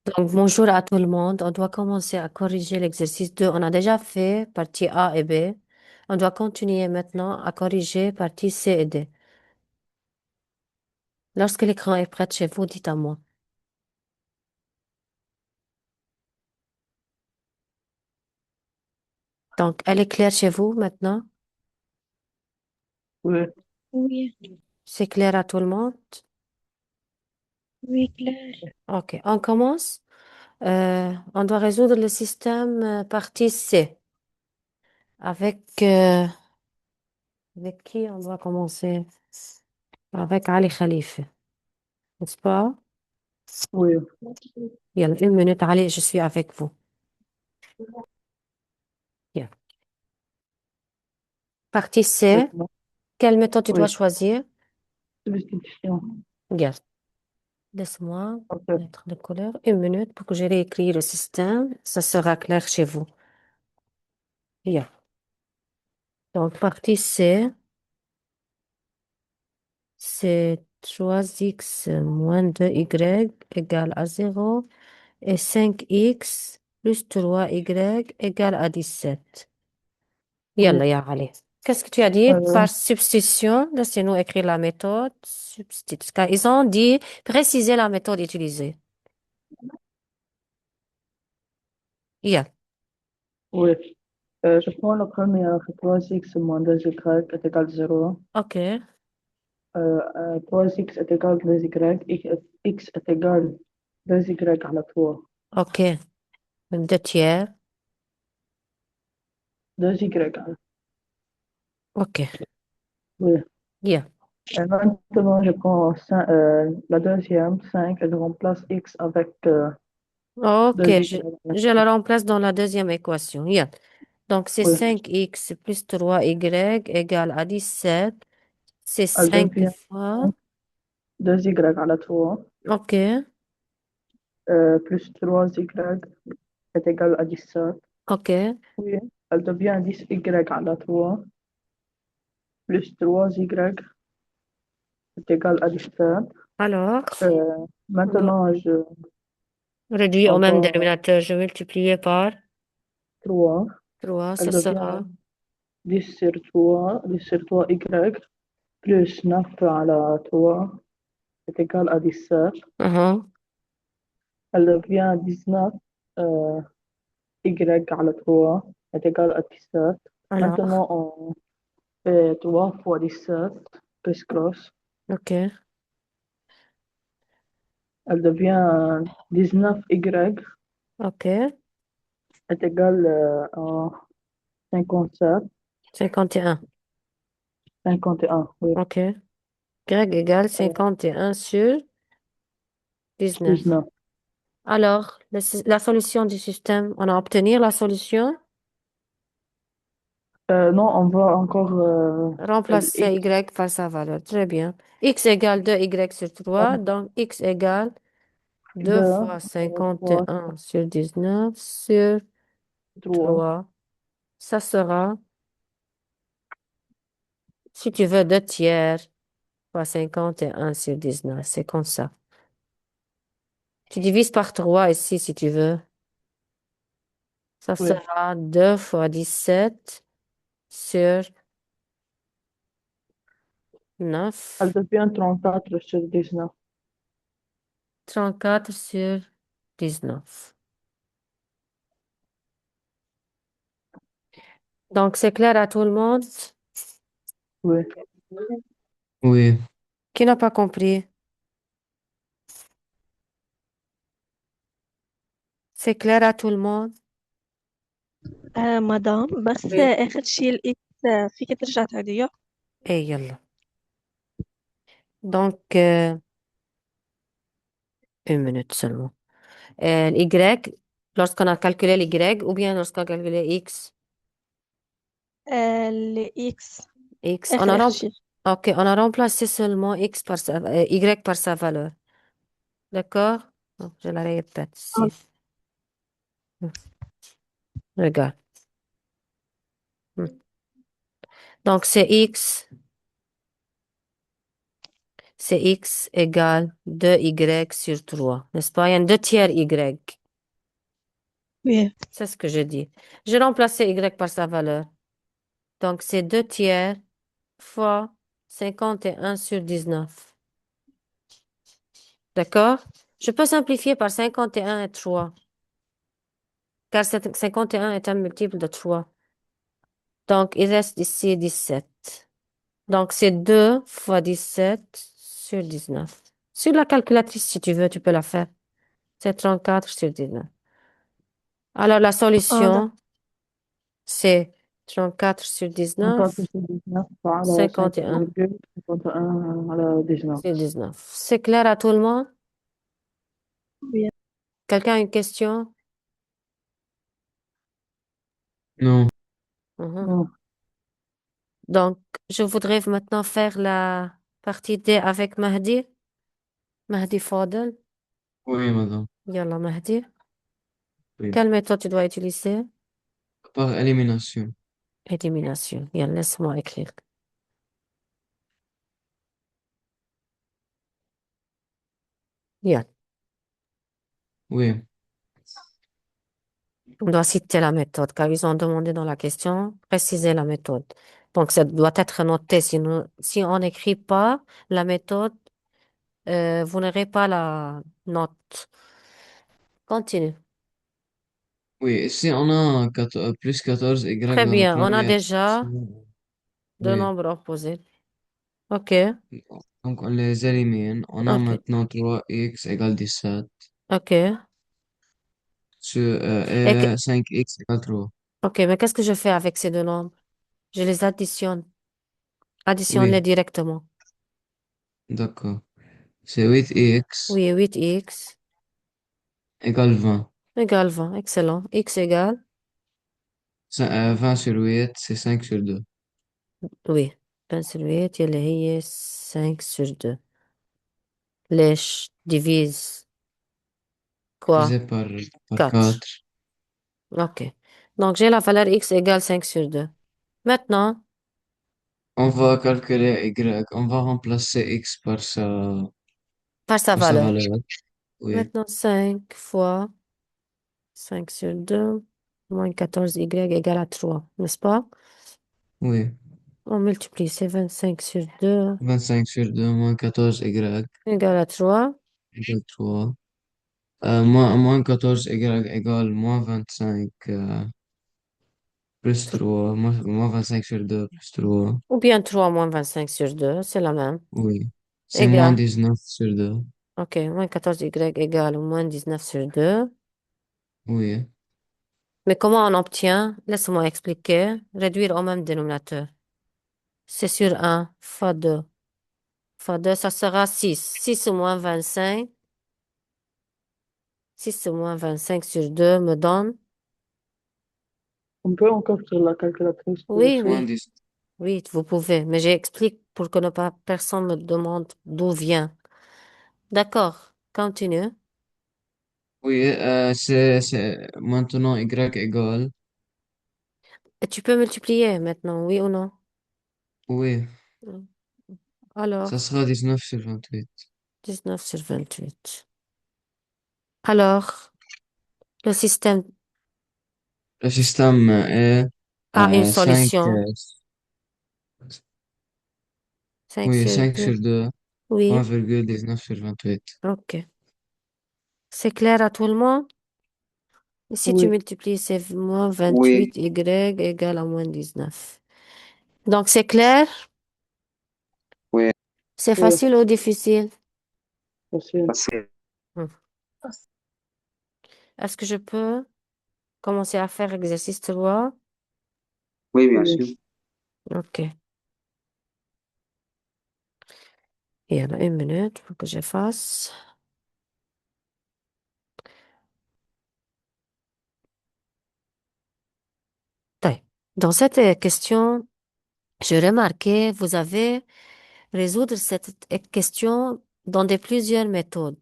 Donc, bonjour à tout le monde. On doit commencer à corriger l'exercice 2. On a déjà fait partie A et B. On doit continuer maintenant à corriger partie C et D. Lorsque l'écran est prêt chez vous, dites à moi. Donc, elle est claire chez vous maintenant? Oui, Oui, C'est clair à tout le monde? oui, Claire. OK, on commence. On doit résoudre le système partie C. Avec, avec qui on doit commencer? Avec Ali Khalifa, n'est-ce pas? oui. Il y a 1 minute, Ali, je suis avec vous. Bien. Partie C. D'accord. Quelle méthode tu dois Oui, choisir? substitution. Regarde, laisse-moi Ok. mettre les couleurs. 1 minute pour que je réécris le système. Ça sera clair chez vous. Bien. Donc, partie C, c'est 3x moins 2y égale à 0 et 5x plus 3y égale à 17. Oui. Yalla, ya Ali. Qu'est-ce que tu as dit? Euh, Par substitution, laissez-nous écrire la méthode. Substitution. Car ils ont dit préciser la méthode utilisée. Yeah. oui. Je prends la première, 3x moins 2y est égal à 0. OK. 3x est égal à 2y. X est égal à 2y على 3. OK. 2 tiers. 2y على. OK. Oui. Yeah. Et maintenant, je prends la deuxième, 5, et je remplace x avec OK. 2y على Je 3. la remplace dans la deuxième équation. Yeah. Donc, c'est Oui. 5x plus 3y égale à 17. C'est Elle 5 devient fois. 2y على 3 OK. plus 3y est égal à 17. OK. Oui, elle devient 10y على 3 plus 3y est égal à 17. Alors, on doit Maintenant, je réduire au même avoir dénominateur. Je multiplie par 3. 3. Ça Elle devient sera. 10 sur 3, 10 sur 3y plus 9 على 3 est égal à 17. Mhm. Elle devient 19 y على 3 est égal à 17. Alors, Maintenant, on fait 3 fois 17, plus cross. OK. Elle devient 19y OK. est égal à 57, 51. 51, oui, OK. Y égale euh, 51 sur 19. 19. Alors, la solution du système, on a obtenu la solution. Non, on va encore Remplacer X. Y par sa valeur. Très bien. X égale 2Y sur 3. Donc, X égale 2 2 fois cinquante et fois un sur 19 sur 3. 3. Ça sera, si tu veux, 2 tiers fois 51 sur 19. C'est comme ça. Tu divises par 3 ici si tu veux. Ça Oui, sera 2 fois 17 sur elle 9. devient 34 sur 19. 34 sur 19. Donc, c'est clair à tout le monde Oui. Oui, qui n'a pas compris. C'est clair à tout le monde. مدام بس Oui. آخر شيء الإكس فيك ترجع تعيديه. Et yallah. Donc, 1 minute seulement. Y, lorsqu'on a calculé l'Y ou bien lorsqu'on a calculé X, الإكس X, آخر آخر شيء. OK, on a remplacé seulement Y par sa valeur. D'accord? Donc, je la répète آه. ici. Regarde. Hmm. Donc, c'est X, c'est x égale 2y sur 3, n'est-ce pas? Il y a 2 tiers y. Oui. C'est ce que je dis. J'ai remplacé y par sa valeur. Donc, c'est 2 tiers fois 51 sur 19. D'accord? Je peux simplifier par 51 et 3, car 51 est un multiple de 3. Donc, il reste ici 17. Donc, c'est 2 fois 17 sur 19. Sur la calculatrice, si tu veux, tu peux la faire. C'est 34 sur 19. Alors, la Ah, d'accord. solution, c'est 34 sur 50 19, sur 19 على 51 5,51 على 19. sur 19. C'est clair à tout le monde? Oui. Quelqu'un a une question? Non. Mhm. Non. Donc, je voudrais maintenant faire la partie D avec Mahdi. Mahdi Fadel. Oui, madame. Yallah, Mahdi. Oui. Quelle méthode tu dois utiliser? Par élimination. Élimination. Yallah, laisse-moi écrire. Yallah. Oui. On doit citer la méthode, car ils ont demandé dans la question, préciser la méthode. Donc, ça doit être noté. Sinon, si on n'écrit pas la méthode, vous n'aurez pas la note. Continue. Oui, ici on a plus 14 y Très dans la bien. On a première déjà équation. deux Oui. nombres opposés. OK. Donc on les élimine. On a OK. maintenant 3x égale 17 OK. Et que- et 5x égale 3. OK. Mais qu'est-ce que je fais avec ces deux nombres? Je les additionne. Additionne-les Oui, directement. d'accord. C'est 8x Oui, 8x égale 20. égale 20. Excellent. X égale, 20 sur 8, c'est 5 sur 2. oui. 20 sur 8, اللي هي 5 sur 2. ليش divise quoi? Divisé par 4. 4. OK. Donc, j'ai la valeur x égale 5 sur 2. Maintenant, On va calculer y. On va remplacer x par sa par sa valeur. valeur. Oui, Maintenant, 5 fois 5 sur 2 moins 14y égale à 3, n'est-ce pas? oui. On multiplie, c'est 25 sur 2 25 sur 2 moins 14y égale à 3. égale 3. Moins 14y égale moins 25 plus 3. Moins 25 sur 2 plus 3. Ou bien 3 moins 25 sur 2, c'est la même. Oui. C'est moins Égal. 19 sur 2. OK, moins 14y égale moins 19 sur 2. Oui. Mais comment on obtient? Laisse-moi expliquer. Réduire au même dénominateur. C'est sur un fois 2. Fois 2, ça sera 6. 6 moins 25. 6 moins 25 sur 2 me donne. On peut encore sur la calculatrice pour Oui, essayer. Moins oui, 10. oui, vous pouvez. Mais j'explique pour que ne pas personne me demande d'où vient. D'accord, continue. Oui, maintenant y égale. Et tu peux multiplier maintenant, oui ou non? Oui, ça Alors, sera 19 sur 28. 19 sur 28. Alors, le système Le système est a une 5, solution. 5 oui, sur 5 2. sur 2, Oui, 1,19 sur 28. ok. C'est clair à tout le monde? Et si tu Oui. multiplies, c'est moins Oui, 28y égale à moins 19. Donc, c'est clair? oui. C'est Oui. facile ou difficile? Facile. Hmm. Est-ce que je peux commencer à faire exercice 3? Oui, bien Oui. sûr. Ok. Il y en a une minute pour que je fasse. طيب. Dans cette question, je remarquais, vous avez résoudre cette question dans plusieurs méthodes.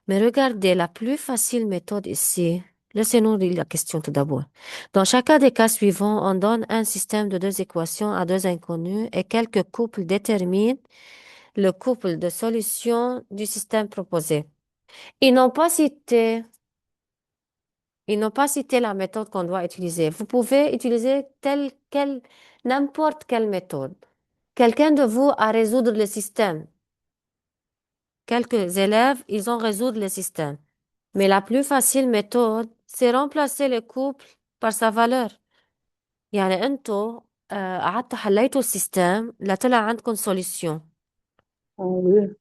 Mais regardez, la plus facile méthode ici, laissez-nous lire la question tout d'abord. Dans chacun des cas suivants, on donne un système de deux équations à deux inconnus et quelques couples déterminent le couple de solutions du système proposé. Ils n'ont pas cité, ils n'ont pas cité la méthode qu'on doit utiliser. Vous pouvez utiliser n'importe quelle méthode. Quelqu'un de vous a résoudre le système. Quelques élèves, ils ont résoudre le système. Mais la plus facile méthode, c'est remplacer le couple par sa valeur. يعني انتوا قعدتوا حليتوا السيستم لطلع عندكم solution. oui.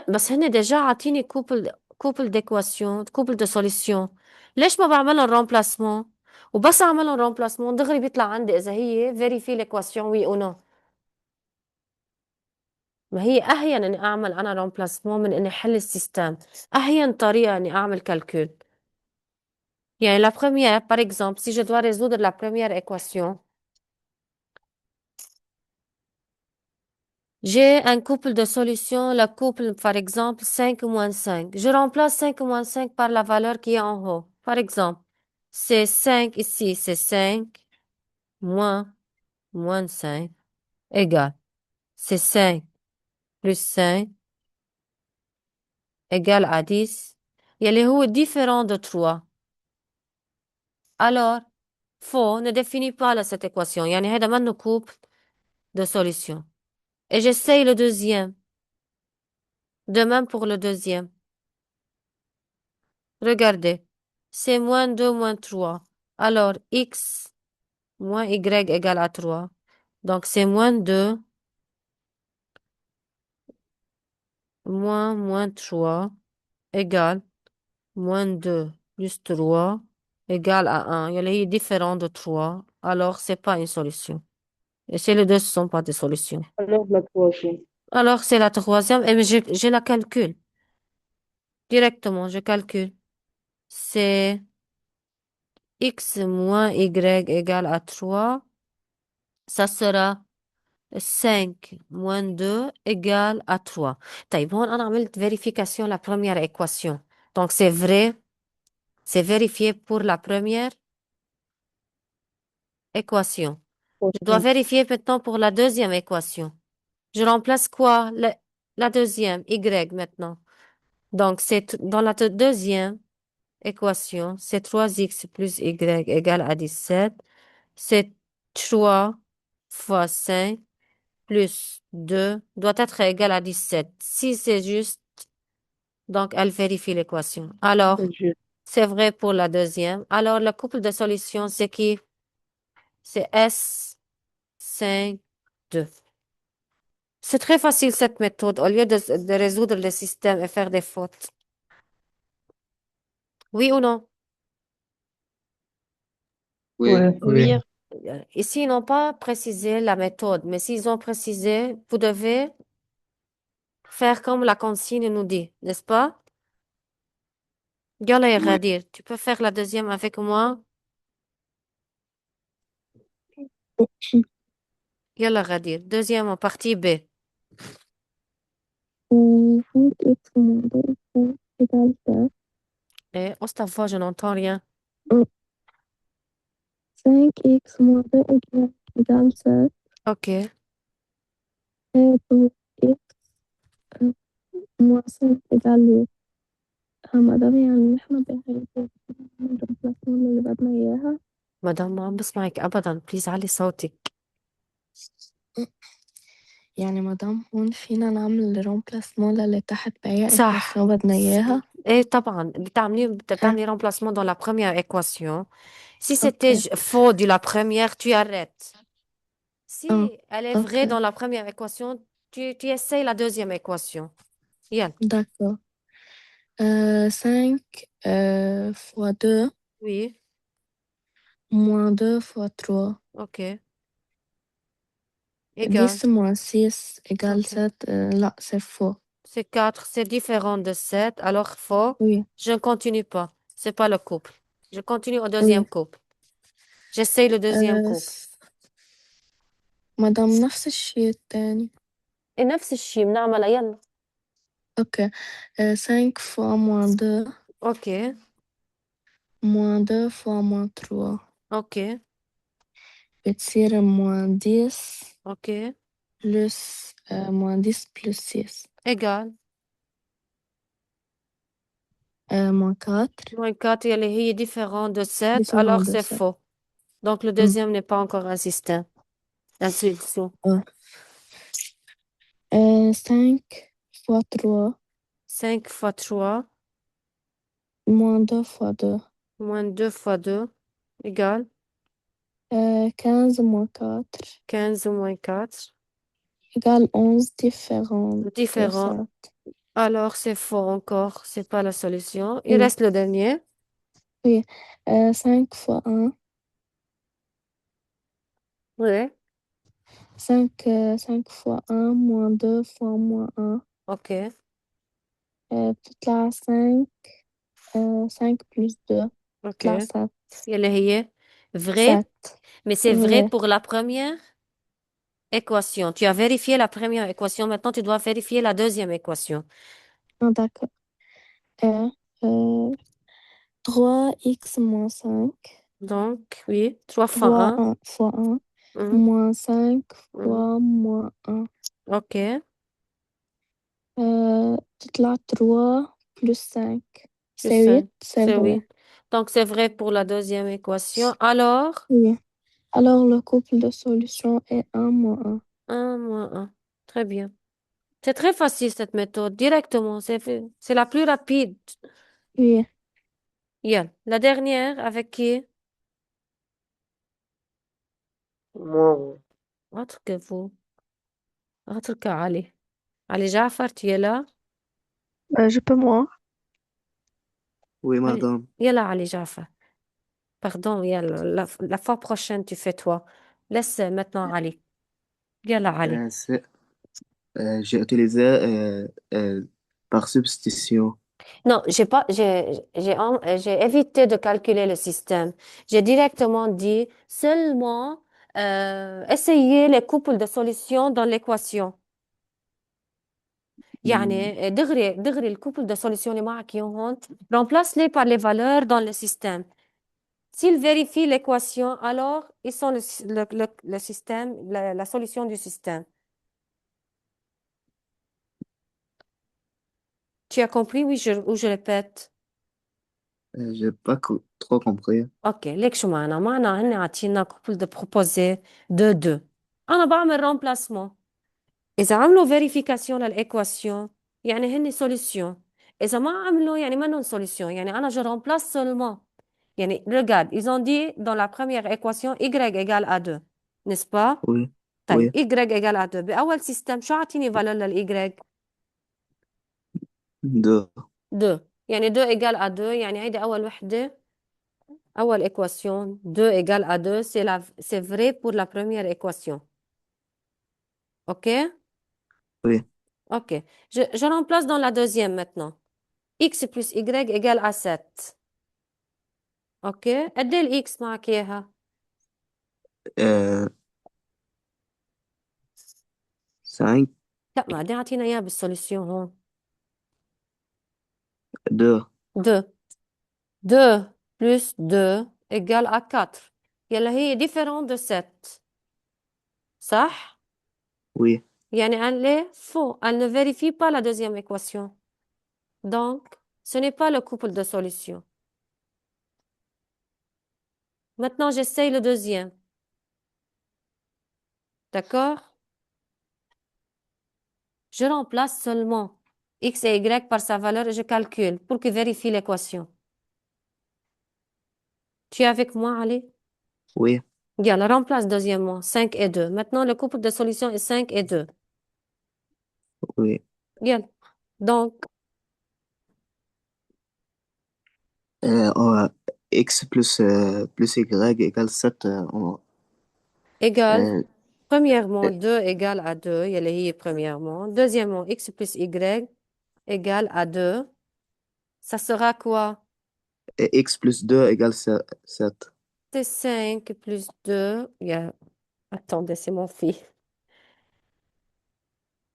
بس هن ديجا عاطيني couple d'équations couple de solutions. ليش ما بعملهم remplacement؟ وبس اعملهم remplacement دغري بيطلع عندي اذا هي vérifie l'équation oui ou non. ما هي اهين اني اعمل انا remplacement من اني احل السيستم. اهين طريقة اني اعمل calcul. يعني la première, par exemple, si je dois résoudre la première équation, j'ai un couple de solutions, le couple, par exemple, 5 moins 5. Je remplace 5 moins 5 par la valeur qui est en haut. Par exemple, c'est 5 ici, c'est 5 moins 5 égale. C'est 5 plus 5 égale à 10. يلي هو différent de 3. Alors, faux ne définit pas cette équation. يعني هذا منه couple de solutions. Et j'essaye le deuxième. De même pour le deuxième. Regardez. C'est moins 2 moins 3. Alors, x moins y égale à 3. Donc, c'est moins 2 moins 3 égale moins 2 plus 3 égale à 1. Il est différent de 3. Alors, c'est pas une solution. Et ces les deux, ce sont pas des solutions. Alors, la troisième. Alors, c'est la troisième. Et mais je la calcule. Directement, je calcule. C'est x moins y égale à 3. Ça sera 5 moins 2 égale à 3. طيب هون أنا عملت vérification la première équation. Donc c'est vrai, c'est vérifié pour la première équation. Je dois Troisième. vérifier maintenant pour la deuxième équation. Je remplace quoi? La deuxième, y maintenant. Donc dans la deuxième équation, c'est 3x plus y égale à 17. C'est 3 fois 5 plus 2 doit être égal à 17. Si c'est juste, donc elle vérifie l'équation. Alors, C'est juste. c'est vrai pour la deuxième. Alors, le couple de solutions, c'est qui? C'est S, 5, 2. C'est très facile cette méthode au lieu de résoudre le système et faire des fautes. Oui ou non? Oui, Oui. oui, Oui. Ici, ils n'ont pas précisé la méthode, mais s'ils ont précisé, vous devez faire comme la consigne nous dit, n'est-ce pas? يلا يا oui. غدير, tu peux faire la deuxième avec moi? يلا غدير, deuxième en partie B. 5x moins 2 égale 7. Et hausse ta voix, je n'entends rien. 5x moins 2 égale 7. OK. Et pour x moins 5 égale 8. مدام يعني نحن بهاي الريبلاسمون اللي بدنا إياها. مدام ما عم بسمعك أبدا، بليز علي صوتك. يعني مدام هون فينا نعمل الريمبلاسمون للي تحت بأي صح. إيكواسيون بدنا إياها. ايه طبعا بتعملي remplacement dans la première équation. Si c'était أوكي. faux de la première, tu arrêtes. Si elle est vraie أوكي. dans la première équation, tu essayes la deuxième équation. يلا. D'accord. 5 fois 2 Oui. moins 2 fois 3. OK. Égal. 10 moins 6 égale Ok. 7. Là, c'est faux. C'est 4, c'est différent de 7, alors faux. Oui. Je ne continue pas. C'est pas le couple. Je continue au Oui. deuxième couple. J'essaye le deuxième couple. مدام نفس الشيء التاني. Et نفس الشيء بنعملها يلا. Ok. 5 fois moins 2 OK. moins 2 fois moins 3 OK. بتصير moins 10 OK. plus moins 10 plus 6. Égal. Moins 4, Moins 4, il est différent de 7, différent alors de c'est 7. faux. Donc, le deuxième n'est pas encore un système. La solution. 5 fois 3, 5 fois 3, moins 2 fois 2. moins 2 fois 2, égale 15 moins 4, 15 moins 4. égale 11, différent de Différent. 7. Alors, c'est faux encore. C'est pas la solution. Il Oui, reste le dernier. oui. 5 fois 1, Oui. 5 fois 1, moins 2 fois moins 1. OK. Toute la 5, 5 plus 2, toute OK. la 7. اللي هي vrai, 7. mais c'est vrai Vrai. pour la première équation. Tu as vérifié la première équation. Maintenant, tu dois vérifier la deuxième équation. Ah, d'accord. Euh, euh, 3x moins 5. Donc, oui, 3 fois 3 1. 1 fois 1, Mhm, moins 5 mhm. fois moins 1. OK. Toute la 3 plus 5. Plus C'est 8, 5. c'est C'est vrai. oui. Donc, c'est vrai pour la deuxième équation. Alors, Oui. Alors, le couple de solutions est 1 moins 1. 1 moins 1. Très bien. C'est très facile, cette méthode. Directement. C'est la plus rapide. Oui. Yann. La dernière, avec qui? Moi. Autre que vous. Autre que Ali. Ali Jafar, tu es là? Je peux moi. Oui, Allez. madame. Yalla, Ali Jafar. Pardon, yalla. La fois prochaine, tu fais toi. Laisse maintenant Ali. Yalla, Ali. C'est, j'ai utilisé par substitution. Non, j'ai pas, j'ai évité de calculer le système. J'ai directement dit seulement essayer les couples de solutions dans l'équation. Hmm, يعني دغري الكوبل de solutions اللي معك إياهم هون remplace-les par les valeurs dans le système. S'ils vérifient l'équation, alors ils sont le système, la solution du système. Tu as compris? Oui, ou je répète. j'ai pas trop compris. اوكي ليك شو معنى هن عاطينا كوبل دو بروبوزي دو دو انا بعمل رومبلاسمون اذا عملوا فيريفيكاسيون للايكواسيون يعني هن سوليسيون اذا ما عملوا يعني منهم سوليسيون يعني انا je remplace seulement يعني regarde ils ont dit dans la première équation y égale à 2 n'est-ce pas Oui, طيب oui, y égale à 2 باول سيستم شو عاطيني فالور للy 2. 2 يعني 2 égale à 2 يعني هيدي اول وحده أول équation, 2 égale à 2, c'est vrai pour la première équation. OK? Oui, OK. Je remplace dans la deuxième maintenant. X plus Y égale à 7. OK? قد ايه ال X معك إياها؟ euh, 5, لا ما قد ايه عطينا إياها بالسوليسيون هون. 2. 2. 2 plus 2 égale à 4. يلا هي différent de 7. صح؟ Oui, يعني elle est faux. Elle ne vérifie pas la deuxième équation. Donc, ce n'est pas le couple de solutions. Maintenant, j'essaye le deuxième. D'accord? Je remplace seulement x et y par sa valeur et je calcule pour que vérifie l'équation. Tu es avec moi, Ali? oui, Bien, la remplace deuxièmement, 5 et 2. Maintenant, le couple de solutions est 5 et 2. oui. Bien. Donc, Oh, x plus y égale 7. égal. Euh, Premièrement, euh, 2 égale à 2. Il y a premièrement. Deuxièmement, x plus y égale à 2. Ça sera quoi? x plus 2 égale 7. C'est 5 plus 2. Attendez, c'est mon fils.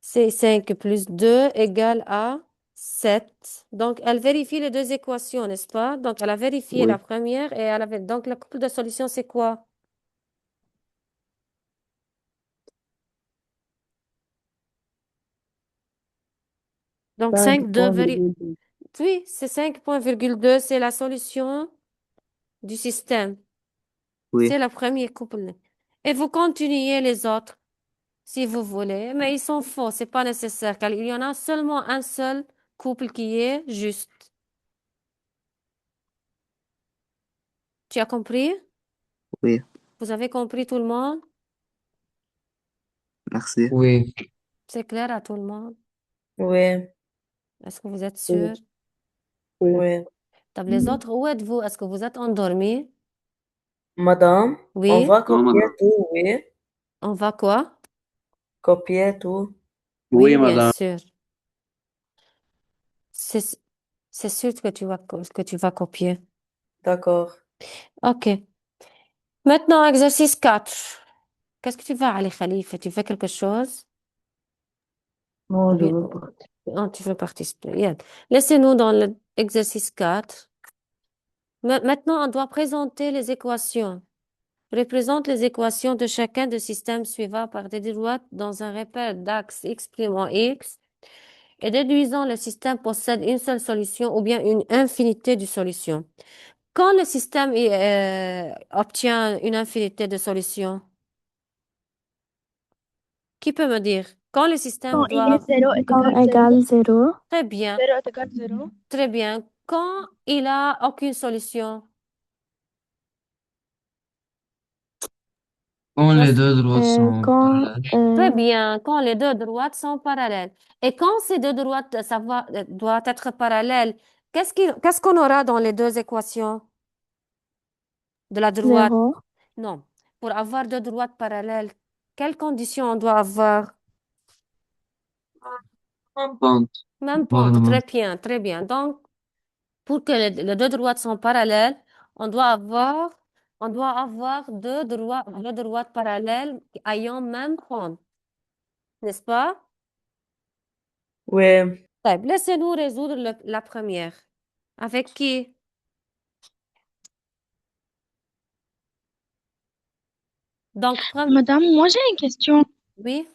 C'est 5 plus 2 égale à 7. Donc, elle vérifie les deux équations, n'est-ce pas? Donc, elle a vérifié la Oui, première et donc, le couple de solutions, c'est quoi? Donc 5,2, 5,2. oui, c'est 5,2, c'est la solution du système. Oui, C'est le premier couple. Et vous continuez les autres si vous voulez, mais ils sont faux, c'est pas nécessaire car il y en a seulement un seul couple qui est juste. Tu as compris? oui, Vous avez compris tout le monde? merci. Oui, C'est clair à tout le monde? Oui, Est-ce que vous êtes Oui, sûr? oui. oui. Donc, les autres, où êtes-vous? Est-ce que vous êtes endormis? Madame, on Oui. va Non, copier madame. tout, oui. On va quoi? Copier tout. Oui, Oui, bien madame. sûr. C'est, c'est sûr que tu vas copier. D'accord. OK. Maintenant, exercice 4. Qu'est-ce que tu vas, Ali Khalifa? Tu fais quelque chose? Non, Ou je bien, veux pas. oh, tu veux participer. Yeah. Laissez-nous dans l'exercice 4. Maintenant, on doit présenter les équations. Représente les équations de chacun des systèmes suivants par des droites dans un repère d'axe x' en x et déduisant le système possède une seule solution ou bien une infinité de solutions. Quand le système obtient une infinité de solutions, qui peut me dire? Quand le système Quand il est doit... 0 égale 0, Très bien, 0 est égal 0. très bien. Quand il a aucune solution, quand les Lorsque- deux droites sont Quand parallèles. très bien, quand les deux droites sont parallèles. Et quand ces deux droites doivent être parallèles, qu'est-ce qu'on aura dans les deux équations de la droite? 0, Non. Pour avoir deux droites parallèles, quelles conditions on doit avoir? En pente. Même Voir pente. le même. Très bien, très bien. Donc, pour que les deux droites sont parallèles, on doit avoir, on doit avoir deux droites parallèles ayant même pente. N'est-ce pas? Oui. طيب, laissez-nous résoudre la première. Avec qui? Donc, Madame, moi j'ai une question. oui,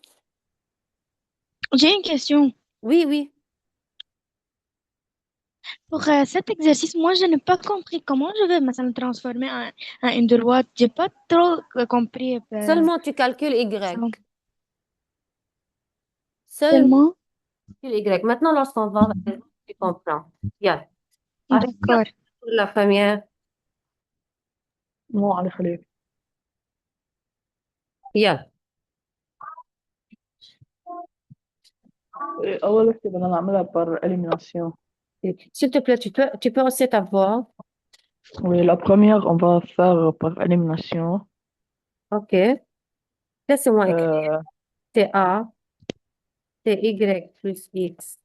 J'ai une question. oui, oui. Pour cet exercice, moi je n'ai pas compris comment je vais maintenant transformer en une droite. J'ai pas trop compris Seulement tu calcules ça. Y. Seulement Seulement, tu calcules Y. Maintenant, lorsqu'on va, tu comprends. Bien. Avec qui on d'accord. fait la première? Non, علي خليك. Bien. أول وحدة بدنا نعملها par élimination. S'il te plaît, tu peux aussi t'avoir. Oui, la première, on va faire par élimination. OK. Laissez-moi écrire. Euh, TA, TY plus X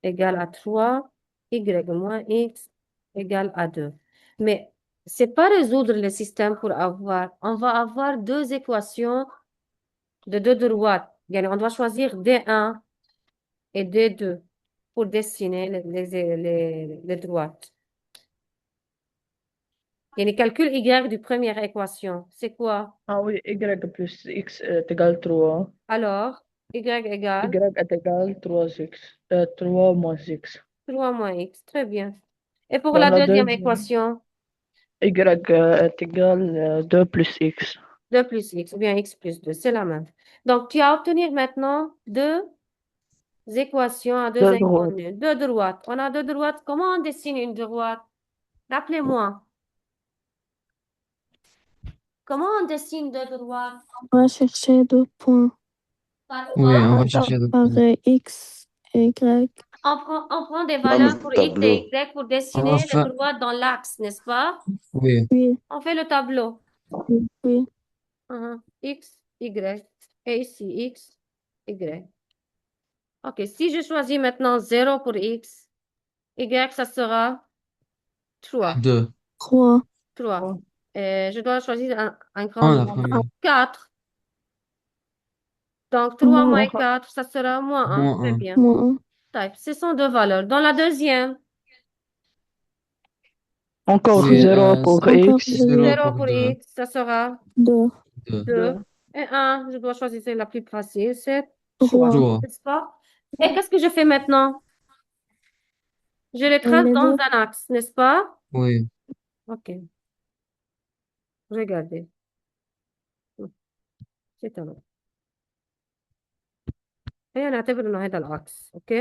égale à 3, Y moins X égale à 2. Mais c'est pas résoudre le système pour avoir. On va avoir deux équations de deux droites. Yani, on doit choisir D1 et D2 pour dessiner les droites. Yani, calcul Y du première équation. C'est quoi? ah oui, Y plus X est égal 3. Alors, Y égale Y est égal 3X. 3 moins X. 3 moins X. Très bien. Et pour Dans la la deuxième deuxième, équation, Y est égal 2 plus X. 2 plus X ou bien X plus 2, c'est la même. Donc, tu as obtenu maintenant deux équations à deux Deux droites. inconnues. Deux droites. On a deux droites. Comment on dessine une droite? Rappelez-moi. Comment on dessine deux droites? On va chercher 2 points Par Oui, quoi? on va chercher deux par points. X, Y. On prend des Dans valeurs le pour X tableau. et Y pour On va dessiner les faire, droites dans l'axe, n'est-ce pas? oui, Oui, On fait le tableau. oui. X, Y. Et ici, X, Y. OK. Si je choisis maintenant 0 pour X, Y, ça sera 3. deux. 3. 3. Je dois choisir un grand En la nombre. première. 4. Donc, 3 moins Moins 4, ça sera moins 1. Moins Très un. bien. 1. Type. Ce sont deux valeurs. Dans la deuxième, Encore Oui, 0 pour Encore X. 0 0 pour pour deux. X, ça sera 2. 2. 2. 2. Et 1, je dois choisir la plus facile, c'est 3. 3. 3. N'est-ce pas? Et qu'est-ce que je fais maintenant? Je les trace les dans deux. un axe, n'est-ce pas? Oui. Ok, regardez. C'est un et نعتبر إنه هذا العكس. OK?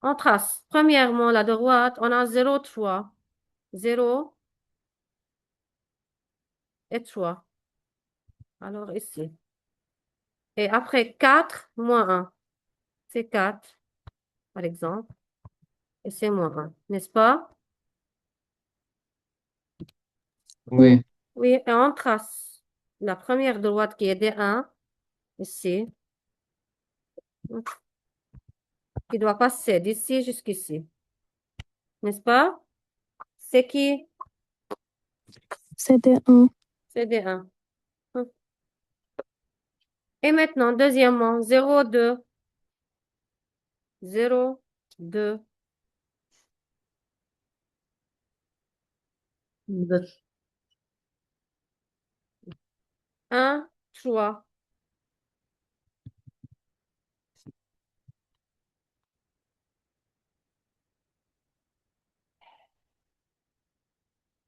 On trace. Premièrement, la droite, on a 0, 3. 0 et 3. Alors ici. Et après 4, moins 1. C'est 4, par exemple. Et c'est moins 1. N'est-ce pas? Oui. Oui, et on trace la première droite qui est D1, ici, qui doit passer d'ici jusqu'ici. N'est-ce pas? C'est qui? C'était un. C'est D1. Et maintenant, deuxièmement, 0, 2. 0, 2. بس 1, 3.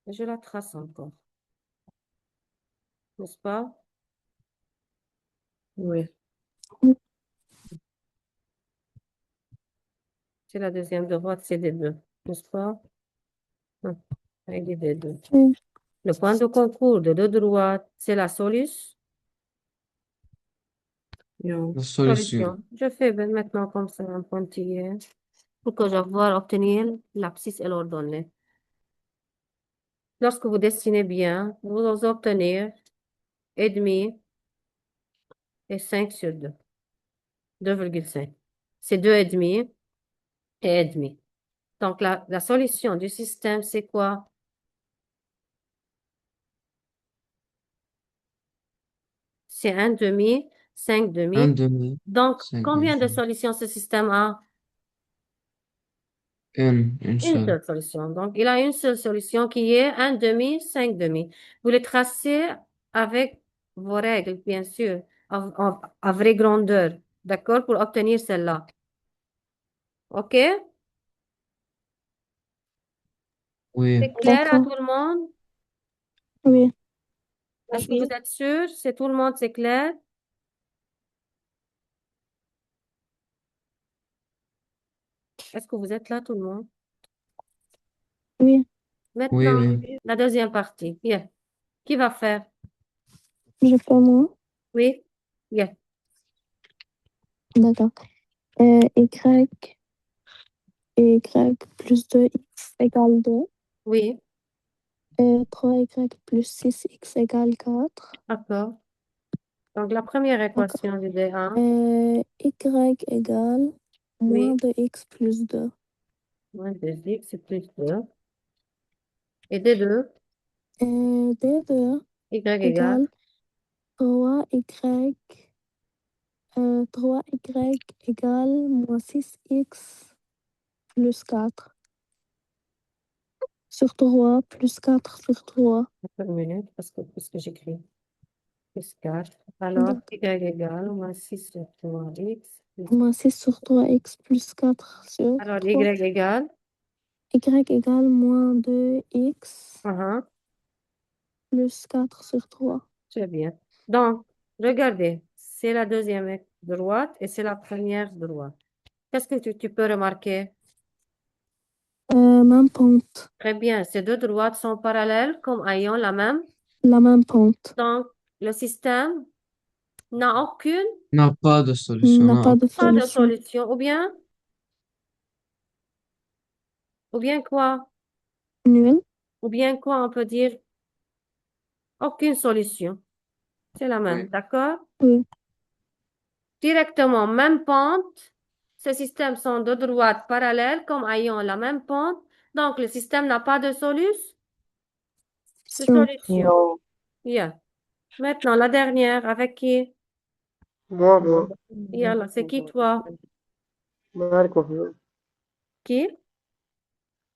Je la trace encore. N'est-ce pas? oui. C'est la deuxième droite, c'est des 2. N'est-ce pas? Elle est des 2. Oui. Le point de concours de deux droites, c'est la Non. La solution. solution. Je fais maintenant comme ça un pointillé pour que je vois obtenir l'abscisse et l'ordonnée. Lorsque vous dessinez bien, vous obtenir et demi et 5 sur 2. 2,5. C'est 2 et demi. Donc, la solution du système, c'est quoi? C'est 1 demi, 5 Un demi. demi, Donc, 5 combien de demi. solutions ce système a? Une Une seule. seule solution. Donc, il a une seule solution qui est 1 demi, 5 demi. Vous les tracez avec vos règles, bien sûr, à vraie grandeur. D'accord? Pour obtenir celle-là. OK? Oui. C'est clair à D'accord. tout le monde? Oui. Est-ce que vous êtes sûr? C'est tout le monde, c'est clair? Est-ce que vous êtes là, tout le monde? Oui. Oui, Maintenant, oui. la deuxième partie. Bien. Qui va faire? Je fais moi. Oui? Bien. D'accord. Y plus 2x égale 2. Oui. 3y plus 6x égale 4. D'accord. Donc, la première D'accord. équation du D1. Y égale moins Oui. 2x plus 2. Moins 2x, c'est plus 2. Et D2, D2 y égale. égale 3y, 3y égale moins 6x plus 4 sur 3 plus 4 sur 3. Une minute, parce que puisque j'écris plus 4. Alors, y égale moins 6 sur 3x. Moins 6 sur 3x plus 4 sur Alors, 3. y égale. Y égale moins 2x Uh-huh. plus 4 sur 3. Très bien. Donc, regardez, c'est la deuxième droite et c'est la première droite. Qu'est-ce que tu peux remarquer? Même pente. Très bien, ces deux droites sont parallèles comme ayant La même pente. Donc, le système n'a N'a pas de solution. N'a pas Non. de pas de solution. solution. Ou bien quoi? Nul. Ou bien quoi, on peut dire aucune solution. C'est la même, Oui. d'accord? Oui. Directement, même pente. Ces systèmes sont de droites parallèles comme ayant la même pente. Donc, le système n'a pas de solution. Non. Bien. Maintenant, la dernière, avec qui? moi Yalla, c'est qui toi? مالك مخزوب Qui?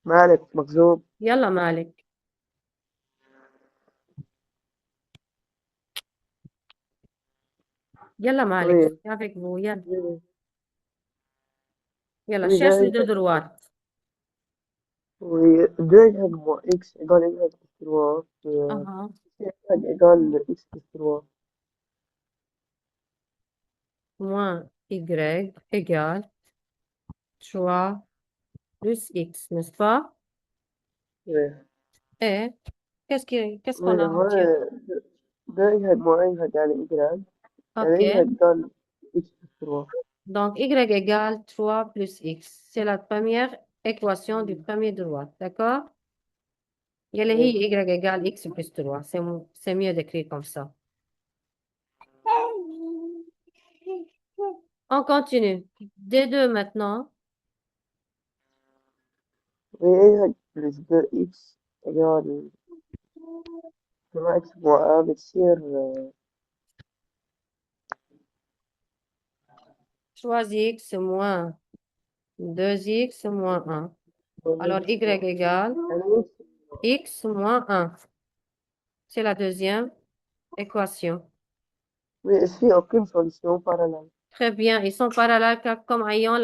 مالك مخزوب Yalla, Malik. Yalla, Malik, je oui suis avec vous. Yalla, oui Yalla, oui cherche les جاي deux droites. Oui, 2y moins x égale y plus 3. Uh-huh. Y égale x plus 3. Moins y égale 3 plus x, n'est-ce pas? Oui, Et qu'est-ce oui, qu'on a à dire? 2y moins y égale y. OK. Et y égale x plus 3. Donc, y égale 3 plus x. C'est la première équation du premier droit. D'accord? يلي Oui, هي y égale x plus 3. C'est mieux d'écrire comme ça. On continue. D2 maintenant. oui, y plus 2x égale 3x moins 1 بتصير Choisis x moins 2x moins 1. Alors, y égale يعني x moins 1. C'est la deuxième équation. oui, ici aucune solution parallèle. Très bien. Ils sont parallèles comme ayant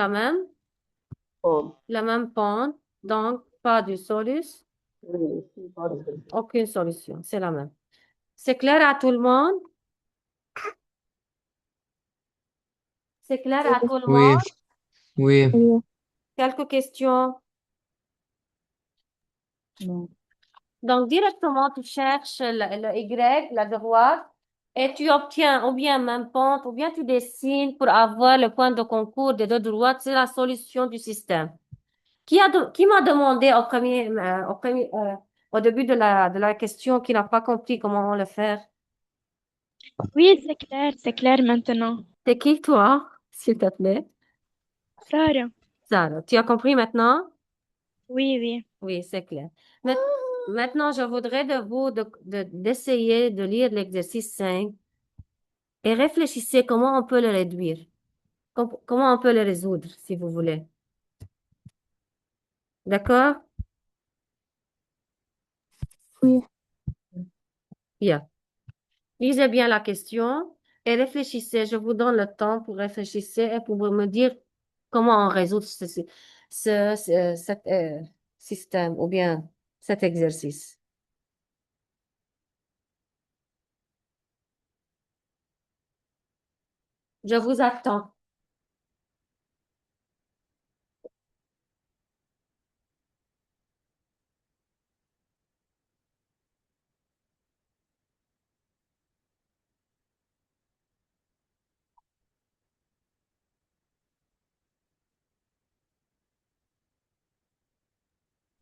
Oh, la même pente. Donc, pas de solus. oui, ici pas de solution. Aucune solution. C'est la même. C'est clair à tout le monde? C'est clair à tout le Oui, monde? oui. Oui. Quelques questions? Non. Donc, directement, tu cherches le Y, la droite, et tu obtiens ou bien même pente, ou bien tu dessines pour avoir le point de concours des deux droites. C'est la solution du système. Qui m'a demandé au début de la question, qui n'a pas compris comment le faire? Oui, c'est clair maintenant. C'est qui, toi, s'il te plaît? Sarah. Zara, tu as compris maintenant? Oui, oui. Oui, c'est clair. Ma- Maintenant, je voudrais de vous d'essayer de lire l'exercice 5 et réfléchissez comment on peut le réduire, comment on peut le résoudre, si vous voulez. D'accord? Oui. Bien. Lisez bien la question et réfléchissez. Je vous donne le temps pour réfléchir et pour me dire comment on résout cet système ou bien cet exercice. Je vous attends.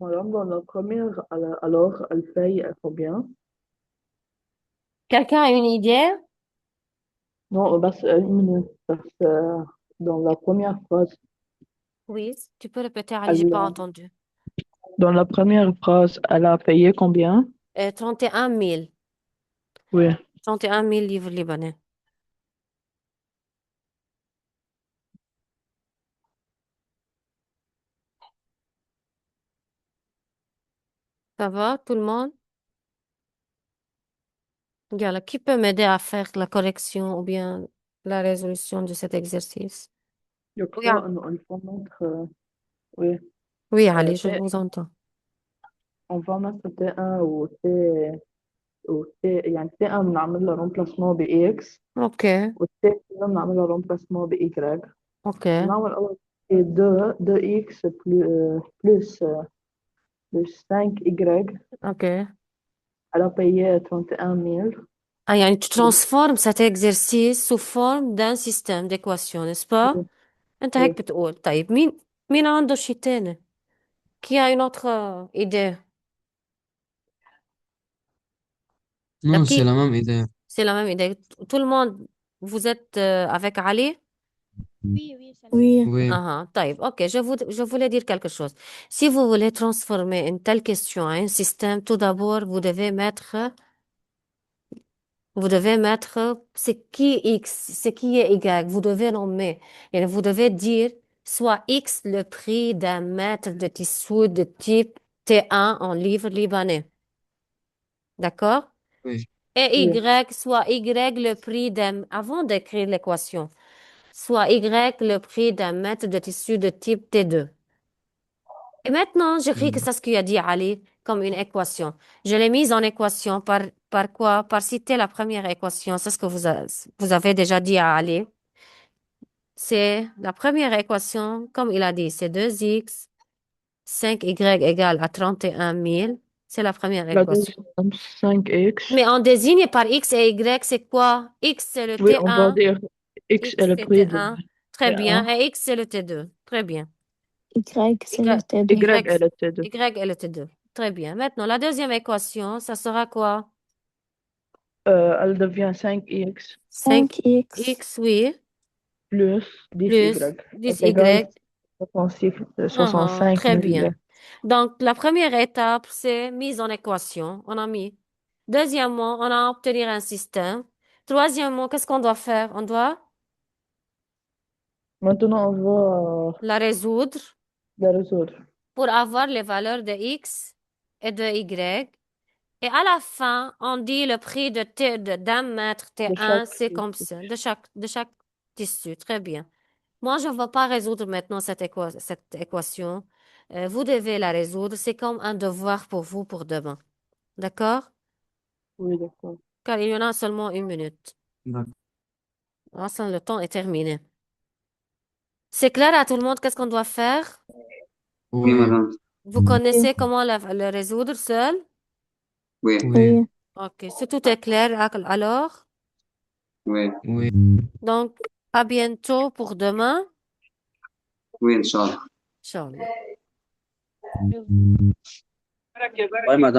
Alors, dans la première, alors, elle paye combien? Quelqu'un a une idée? Non, بس une minute. Parce que dans la première phrase, Oui, tu peux répéter, Ali, j'ai pas elle, entendu. dans la première phrase, elle a payé combien? 31 000. Oui. 31 000 livres libanais. Ça va, tout le monde? Yalla, qui peut m'aider à faire la correction ou bien la résolution de cet exercice? Je Oui, crois qu'on va mettre, oui, oui, Ali, je T, vous entends. on va mettre T1 و T يعني T1 بنعمل له remplacement ب X Ok, و T2 بنعمل له remplacement ب Y. ok, بنعمل أول شيء 2X plus 5Y. ok. Elle a payé 31 000. Ah, يعني tu transformes cet exercice sous forme d'un système d'équations, n'est-ce pas؟ Oui, انت oui. هيك بتقول. طيب مين عنده شيء تاني؟ Qui a une autre idée? Non, c'est Qui? la même idée. C'est la même idée. Tout le monde, vous êtes avec Ali? Oui, oui, c'est Oui. Oui, Ah, طيب, ok, je voulais dire quelque chose. Si vous voulez transformer une telle question à un système, tout d'abord, vous devez mettre ce qui est X, ce qui est Y. Vous devez nommer. Et vous devez dire soit X le prix d'un mètre de tissu de type T1 en livre libanais. D'accord? oui. Et Oui. Y, soit Y le prix avant d'écrire l'équation, soit Y le prix d'un mètre de tissu de type T2. Et maintenant, j'écris que c'est ce qu'il a dit Ali comme une équation. Je l'ai mise en équation par quoi? Par citer la première équation. C'est ce que vous avez déjà dit à Ali. C'est la première équation, comme il a dit, c'est 2x, 5y égale à 31 000. C'est la première La équation. deuxième, 5x. Mais on désigne par x et y, c'est quoi? X, c'est le Oui, on va T1, dire x est x, le c'est prix de T1. Très bien. T1. Et x, c'est le T2. Très bien. Y, c'est le Y, T2. Y est le T2. Y est le T2. Très bien. Maintenant, la deuxième équation, ça sera quoi? Elle devient 5x 5x X, oui, plus 10y plus est égal 10Y. 65 Très 000. bien. Donc, la première étape, c'est mise en équation. On a mis. Deuxièmement, on a obtenir un système. Troisièmement, qu'est-ce qu'on doit faire? On doit Maintenant, on va la résoudre la résoudre. pour avoir les valeurs de X et de Y. Et à la fin, on dit le prix d'un mètre De T1, chaque c'est comme ça, de chaque tissu. Très bien. Moi, je ne vais pas résoudre maintenant cette équation. Vous devez la résoudre. C'est comme un devoir pour vous pour demain. D'accord? Oui, d'accord. Car il y en a seulement 1 minute. D'accord. Ah, ça, le temps est terminé. C'est clair à tout le monde qu'est-ce qu'on doit faire? Oui, Oui, madame. Vous connaissez comment le résoudre seul? Oui, oui, Ok, si tout est clair, alors, oui, oui. donc, à bientôt pour demain. oui, Inch'Allah. Inch'Allah. Oui, madame.